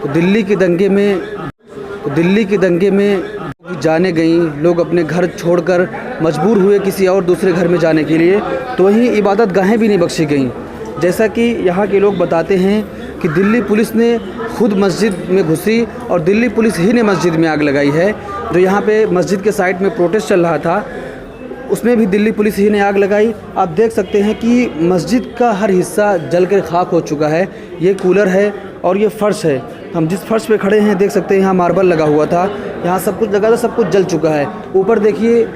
दिल्ली के दंगे में जाने गई, लोग अपने घर छोड़कर मजबूर हुए किसी और दूसरे घर में जाने के लिए, तो वहीं इबादत गाहें भी नहीं बख्शी गईं। जैसा कि यहाँ के लोग बताते हैं कि दिल्ली पुलिस ने खुद मस्जिद में घुसी और दिल्ली पुलिस ही ने मस्जिद में आग लगाई है। जो यहाँ पे मस्जिद के साइड में प्रोटेस्ट चल रहा था, उसमें भी दिल्ली पुलिस ही ने आग लगाई। आप देख सकते हैं कि मस्जिद का हर हिस्सा जलकर खाक हो चुका है। ये कूलर है और ये फ़र्श है। हम जिस फर्श पे खड़े हैं देख सकते हैं यहाँ मार्बल लगा हुआ था, यहाँ सब कुछ लगा था, सब कुछ जल चुका है। ऊपर देखिए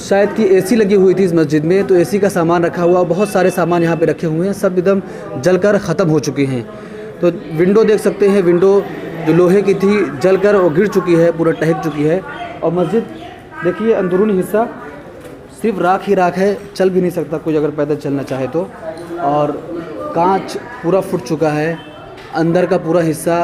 शायद कि एसी लगी हुई थी इस मस्जिद में, तो एसी का सामान रखा हुआ, बहुत सारे सामान यहाँ पे रखे हुए हैं, सब एकदम जलकर ख़त्म हो चुके हैं। तो विंडो देख सकते हैं, विंडो जो लोहे की थी जलकर और गिर चुकी है, पूरा टहक चुकी है। और मस्जिद देखिए अंदरूनी हिस्सा सिर्फ राख ही राख है, चल भी नहीं सकता कोई अगर पैदल चलना चाहे तो। और कांच पूरा फूट चुका है, अंदर का पूरा हिस्सा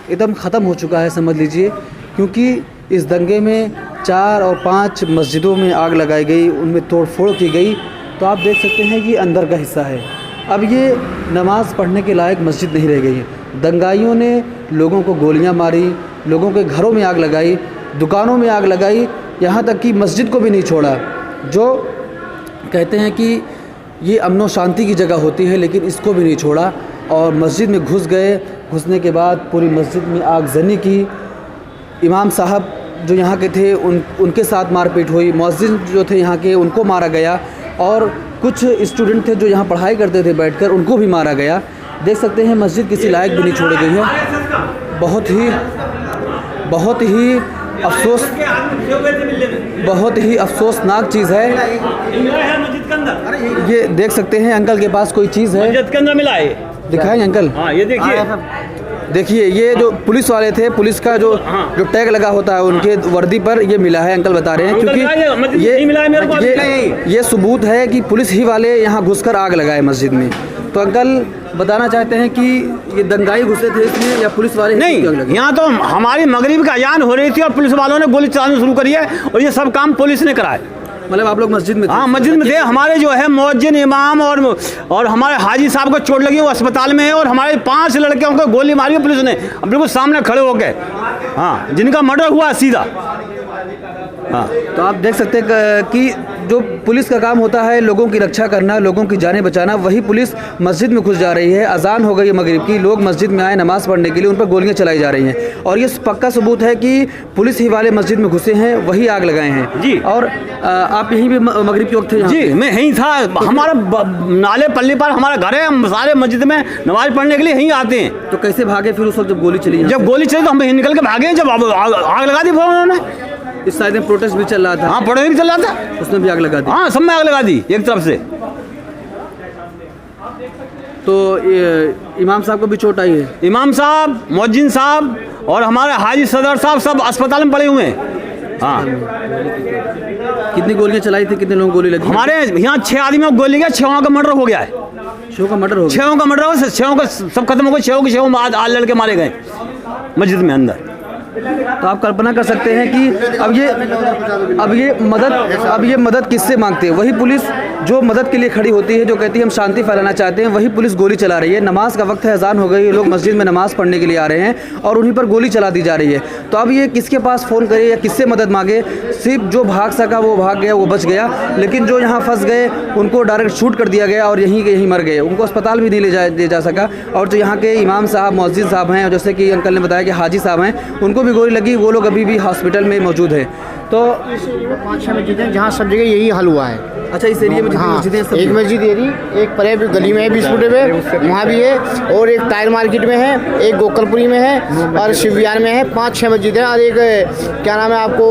एकदम ख़त्म हो चुका है समझ लीजिए, क्योंकि इस दंगे में 4 और 5 मस्जिदों में आग लगाई गई, उनमें तोड़फोड़ की गई। तो आप देख सकते हैं कि अंदर का हिस्सा है। अब ये नमाज़ पढ़ने के लायक मस्जिद नहीं रह गई है। दंगाइयों ने लोगों को गोलियां मारी, लोगों के घरों में आग लगाई, दुकानों में आग लगाई, यहाँ तक कि मस्जिद को भी नहीं छोड़ा। जो कहते हैं कि ये अमन व शांति की जगह होती है, लेकिन इसको भी नहीं छोड़ा और मस्जिद में घुस गए। घुसने के बाद पूरी मस्जिद में आगजनी की। इमाम साहब जो यहाँ के थे उनके साथ मारपीट हुई, मौज़िन जो थे यहाँ के उनको मारा गया, और कुछ स्टूडेंट थे जो यहाँ पढ़ाई करते थे बैठकर, उनको भी मारा गया। देख सकते हैं मस्जिद किसी लायक भी नहीं छोड़ी गई है। बहुत ही अफसोसनाक चीज़ है। ये देख सकते हैं अंकल के पास कोई चीज़ है, मस्जिद के अंदर मिला है, दिखाएं अंकल। हाँ ये देखिए ये जो पुलिस वाले थे, पुलिस का जो टैग लगा होता है उनके वर्दी पर ये मिला है, अंकल बता रहे हैं। क्योंकि ये सबूत है कि पुलिस ही वाले यहाँ घुसकर आग लगाए मस्जिद में। तो अंकल बताना चाहते हैं कि ये दंगाई घुसे थे इसमें या पुलिस वाले? नहीं, यहाँ तो हमारी मगरिब का अजान हो रही थी और पुलिस वालों ने गोली चलाना शुरू करी है, और ये सब काम पुलिस ने कराए। मतलब आप लोग मस्जिद में थे? हाँ मस्जिद में थे। हमारे जो है मौज़िन, इमाम और हमारे हाजी साहब को चोट लगी, वो अस्पताल में है, और हमारे 5 लड़कियों को गोली मारी है पुलिस ने, अब बिल्कुल सामने खड़े हो गए। हाँ, जिनका मर्डर हुआ सीधा। हाँ, तो आप देख सकते हैं कि जो पुलिस का काम होता है लोगों की रक्षा करना, लोगों की जानें बचाना, वही पुलिस मस्जिद में घुस जा रही है। अजान हो गई है मगरिब की, लोग मस्जिद में आए नमाज़ पढ़ने के लिए, उन पर गोलियां चलाई जा रही हैं, और ये पक्का सबूत है कि पुलिस ही वाले मस्जिद में घुसे हैं, वही आग लगाए हैं जी। और आप यहीं भी मगरिब के वक्त थे? जी मैं यहीं था। हमारा नाले पल्ली पर हमारा घर है, हम सारे मस्जिद में नमाज पढ़ने के लिए यहीं आते हैं। तो कैसे भागे फिर उस वक्त जब गोली चली? जब गोली चली तो हम निकल के भागे, जब आग लगा दी उन्होंने। इस साइड में प्रोटेस्ट भी चल रहा था? हाँ प्रोटेस्ट भी चल रहा था, उसमें भी आग लगा दी? हाँ सब में आग लगा दी एक तरफ से। तो इमाम साहब को भी चोट आई है? इमाम साहब, मौज़िन साहब और हमारे हाजी सदर साहब सब अस्पताल में पड़े हुए हैं। हाँ। कितनी गोलियां चलाई थी, कितने लोगों को गोली लगी? हमारे यहाँ 6 आदमियों को गोली गया, 6 का मर्डर हो गया है। 6 का मर्डर हो गया? 6 का मर्डर हो, 6 का सब खत्म हो गए। 6 के 6 आज लड़के मारे गए मस्जिद में अंदर। तो आप कल्पना कर सकते हैं कि अब ये मदद किससे मांगते हैं? वही पुलिस जो मदद के लिए खड़ी होती है, जो कहती है हम शांति फैलाना चाहते हैं, वही पुलिस गोली चला रही है। नमाज का वक्त है, अजान हो गई, ये लोग मस्जिद में नमाज पढ़ने के लिए आ रहे हैं और उन्हीं पर गोली चला दी जा रही है। तो अब ये किसके पास फ़ोन करे या किससे मदद मांगे? सिर्फ जो भाग सका वो भाग गया, वो बच गया, लेकिन जो यहाँ फंस गए उनको डायरेक्ट शूट कर दिया गया और यहीं के यहीं मर गए, उनको अस्पताल भी नहीं ले जा सका। और जो यहाँ के इमाम साहब, मौज़िन साहब हैं, जैसे कि अंकल ने बताया कि हाजी साहब हैं, उनको भी गोली लगी, वो लोग अभी भी हॉस्पिटल में मौजूद है। तो 5-6 मस्जिदें हैं जहाँ सब जगह यही हाल हुआ है। अच्छा, इस एरिया में मस्जिदें? एक मस्जिद एरी, एक परे गली में है 20 फुट पे, वहाँ भी है, और एक टायर मार्केट में है, एक गोकलपुरी में है, और शिव विहार में है। 5-6 मस्जिद है, और एक क्या नाम है आपको,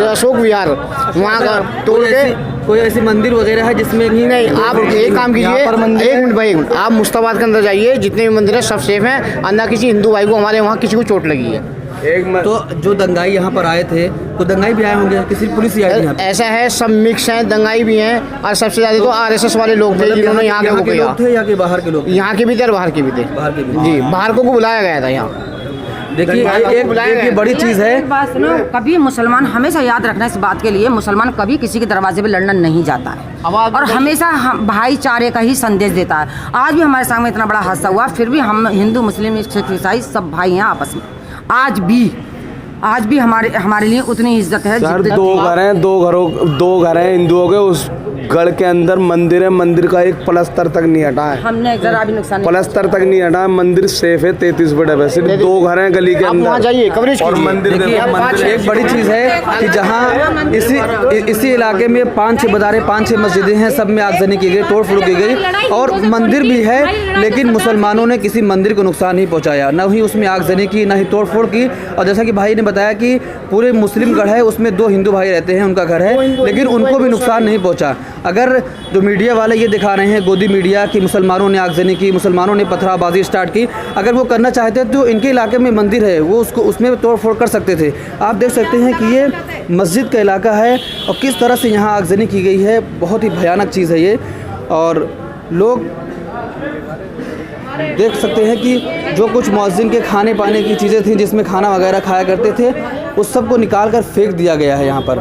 अशोक विहार, वहाँ का तोड़ के। कोई ऐसी मंदिर वगैरह है जिसमें? नहीं, आप एक काम कीजिए, 1 मिनट भाई, आप मुस्ताबाद के अंदर जाइए, जितने भी मंदिर है सब सेफ हैं, अंदर किसी हिंदू भाई को हमारे वहाँ किसी को चोट लगी है। तो जो दंगाई यहाँ पर आए थे, तो दंगाई भी आए होंगे, किसी पुलिस ही आई थी? ऐसा है, सब मिक्स हैं, दंगाई भी हैं, और सबसे ज़्यादा तो RSS वाले लोग थे जिन्होंने यहाँ के लोग थे या कि बाहर के लोग? यहाँ के भी थे और बाहर के भी थे। बाहर के भी? जी, बाहर को बुलाया गया था यहाँ। देखिए एक बड़ी चीज़ है, एक बात सुनो, कभी मुसलमान हमेशा याद रखना इस बात के लिए, मुसलमान कभी किसी के दरवाजे पे लड़ना नहीं जाता है और हमेशा भाईचारे का ही संदेश देता है। आज भी हमारे सामने इतना बड़ा हादसा हुआ, फिर भी हम हिंदू मुस्लिम सिख ईसाई सब भाई हैं आपस में। आज भी हमारे लिए उतनी इज्जत है। सर दो घर हैं हिंदुओं के, उस गढ़ के अंदर मंदिर है, मंदिर का एक प्लस्तर तक नहीं हटा है, हमने जरा भी नुकसान प्लस्तर तक नहीं हटा है, मंदिर सेफ है 33 फुट है, सिर्फ 2 घर हैं गली के अंदर। वहाँ जाइए कवरेज और मंदिर एक बड़ी चीज़ है कि जहाँ इसी इलाके में 5-6 बाज़ारें 5-6 मस्जिदें हैं, सब में आगजनी की गई, तोड़ फोड़ की गई और मंदिर भी है, लेकिन मुसलमानों ने किसी मंदिर को नुकसान नहीं पहुँचाया, न ही उसमें आगजनी की, न ही तोड़ फोड़ की। और जैसा कि भाई ने बताया कि पूरे मुस्लिम गढ़ है, उसमें 2 हिंदू भाई रहते हैं, उनका घर है, लेकिन उनको भी नुकसान नहीं पहुँचा। अगर जो मीडिया वाले ये दिखा रहे हैं, गोदी मीडिया, कि मुसलमानों ने आगजनी की, मुसलमानों ने पथराबाजी स्टार्ट की, अगर वो करना चाहते तो इनके इलाके में मंदिर है, वो उसमें तोड़ फोड़ कर सकते थे। आप देख सकते हैं कि ये मस्जिद का इलाका है और किस तरह से यहाँ आगजनी की गई है, बहुत ही भयानक चीज़ है ये। और लोग देख सकते हैं कि जो कुछ मुअज्जिन के खाने पाने की चीज़ें थी, जिसमें खाना वगैरह खाया करते थे, उस सब को निकाल कर फेंक दिया गया है यहाँ पर।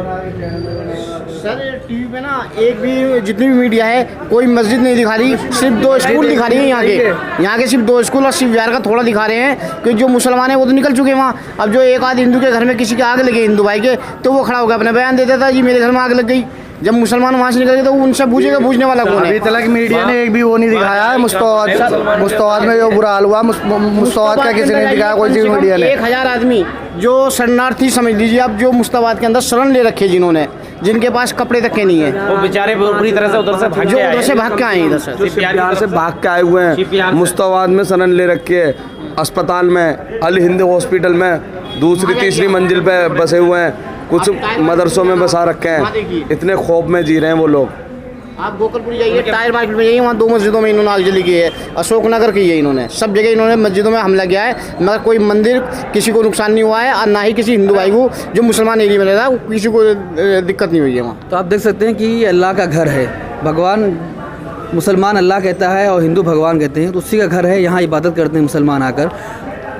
सर टीवी पे ना एक भी जितनी भी मीडिया है कोई मस्जिद नहीं दिखा रही, सिर्फ 2 स्कूल दिखा रही है यहाँ के सिर्फ 2 स्कूल और शिव विहार का थोड़ा दिखा रहे हैं, कि जो मुसलमान है वो तो निकल चुके हैं वहाँ। अब जो एक आध हिंदू के घर में किसी के आग लगे हिंदू भाई के, तो वो खड़ा होकर अपना बयान देता था जी मेरे घर में आग लग गई। जब मुसलमान वहाँ से निकल गए तो उनसे पूछेगा, पूछने वाला कौन है? अभी तक मीडिया ने एक भी वो नहीं दिखाया है। मुस्तवाद में जो बुरा हाल हुआ, मुस्तवाद का किसी ने दिखाया, कोई चीज मीडिया ने। 1000 आदमी जो शरणार्थी समझ लीजिए, अब जो मुस्तवाद के अंदर शरण ले रखे जिन्होंने, जिनके पास कपड़े तक के नहीं है, वो बेचारे पूरी तरह से उधर से भाग के आए इधर से, बिहार से भाग के आए हुए हैं, मुस्तवाद में शरण ले रखे है, अस्पताल में, अल हिंद हॉस्पिटल में, दूसरी तीसरी मंजिल पे बसे हुए हैं, कुछ मदरसों में बसा रखे हैं, इतने खौफ में जी रहे हैं वो लोग। आप गोकलपुरी जाइए, टायर मार्केट में जाइए, वहाँ 2 मस्जिदों में इन्होंने आगजनी की है, अशोकनगर की है, इन्होंने सब जगह इन्होंने मस्जिदों में हमला किया है, मगर कोई मंदिर किसी को नुकसान नहीं हुआ है और ना ही किसी हिंदू भाई को जो मुसलमान एरिया में रहता है किसी को दिक्कत नहीं हुई है वहाँ। तो आप देख सकते हैं कि ये अल्लाह का घर है, भगवान मुसलमान अल्लाह कहता है और हिंदू भगवान कहते हैं, तो उसी का घर है, यहाँ इबादत करते हैं मुसलमान आकर।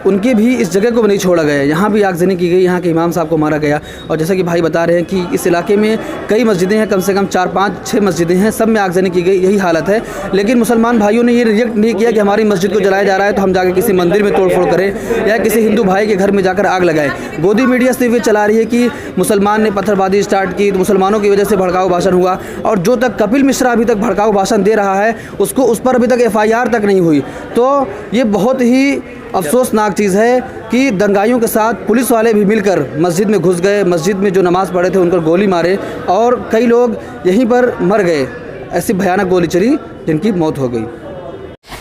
उनके भी इस जगह को नहीं छोड़ा गया, यहाँ भी आगजनी की गई, यहाँ के इमाम साहब को मारा गया। और जैसा कि भाई बता रहे हैं कि इस इलाके में कई मस्जिदें हैं, कम से कम 4-5-6 मस्जिदें हैं, सब में आगजनी की गई, यही हालत है। लेकिन मुसलमान भाइयों ने ये रिजेक्ट नहीं किया कि हमारी मस्जिद को जलाया जा रहा है तो हम जाकर किसी मंदिर में तोड़फोड़ करें या किसी हिंदू भाई के घर में जाकर आग लगाएं। गोदी मीडिया सिर्फ ये चला रही है कि मुसलमान ने पत्थरबाजी स्टार्ट की, तो मुसलमानों की वजह से भड़काऊ भाषण हुआ, और जो तक कपिल मिश्रा अभी तक भड़काऊ भाषण दे रहा है उसको उस पर अभी तक FIR तक नहीं हुई। तो ये बहुत ही अफसोसनाक चीज़ है कि दंगाइयों के साथ पुलिस वाले भी मिलकर मस्जिद में घुस गए, मस्जिद में जो नमाज़ पढ़े थे उन पर गोली मारे और कई लोग यहीं पर मर गए। ऐसी भयानक गोली चली जिनकी मौत हो गई।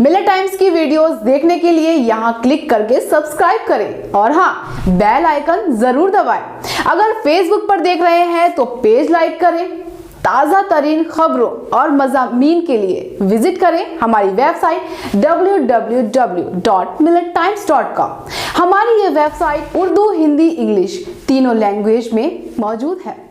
मिलर टाइम्स की वीडियोस देखने के लिए यहाँ क्लिक करके सब्सक्राइब करें और हाँ, बेल आइकन जरूर दबाएं। अगर फेसबुक पर देख रहे हैं तो पेज लाइक करें। ताज़ा तरीन खबरों और मज़ामीन के लिए विजिट करें हमारी वेबसाइट www.millertimes.com। हमारी ये वेबसाइट उर्दू, हिंदी, इंग्लिश तीनों लैंग्वेज में मौजूद है।